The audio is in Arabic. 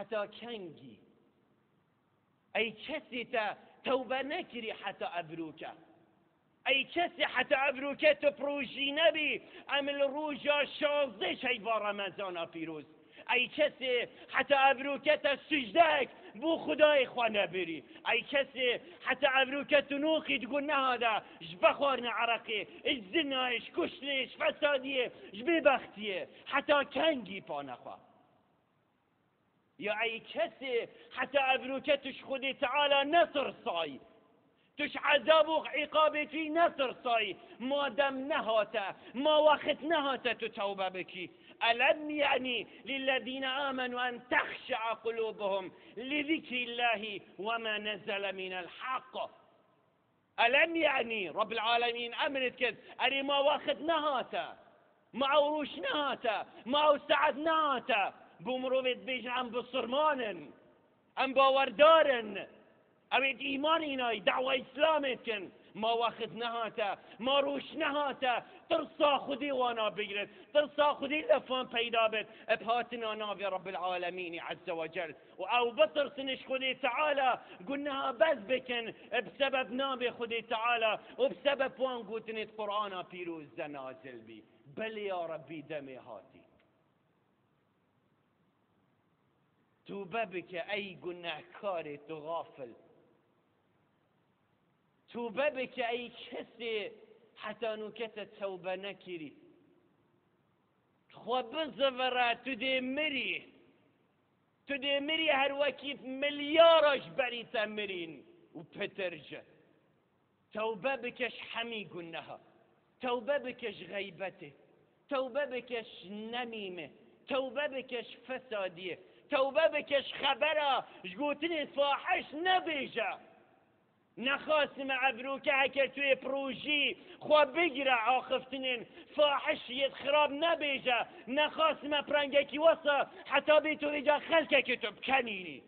حتا کنگی ای کسی تا توبه نکری حتا ابروکه ای کسی حتا ابروکه تو پروژی نبی عمل روژا 16 شیوار رمضان پیروز ای کسی حتی ابروکت سجدک بو خدای خواه نبری ای کسی حتی ابروکت نوخی تقول نهادا جبخورن عرقی اجزناش کشنش فسادیه جببختیه حتی کنگی پا نخواه یا ای کسی حتی ابروکتش خودی تعالی نصر صای توش عذاب و عقاب فی نصر صای مادم نهاته ما وقت نهاته تو توبه بکی ألم يعني للذين آمنوا أن تخشع قلوبهم لذكر الله وما نزل من الحق ألم يعني رب العالمين أمرت كذ أري ما واخد نهاتا ما عروش نهاتا ما سعد نهاتا بمروفت بيج عم بصرمان عم باوردارن أريد إيمانيناي دعوة إسلامت كن ما وقت نهاته ما روش نهاته ترسا خودی وانا بگیرد ترسا خودی لفان پیدا بد ابهاتنا ناوی رب العالمین عز وجل و او بترسنش خودی تعالی قلناها بس بکن بسبب ناوی خودی تعالی و بسبب وان قوتنت قرآن پیروز نازل بی بل یا ربی دمی هاتی توبه بک ای گناهکار تو غافل توبه بك أي كسي حتى نكت توبة نكري خو بزفرة تدمري هر وكيف مليارش بري تمرين وبترجع توبه بكش حمي قلناها توبه بكش غيبته توبه بكش نميمه توبه بكش فساديه توبه بكش خبره جوتني فاحش نبيجه نخواستم عبروکه هکر توی پروژی خواه بگیره عاقفتنین فاحشیت خراب نبیجه نخواستم پرنگکی واسه حتی بی تو ایجا خلکه که تو بکنینی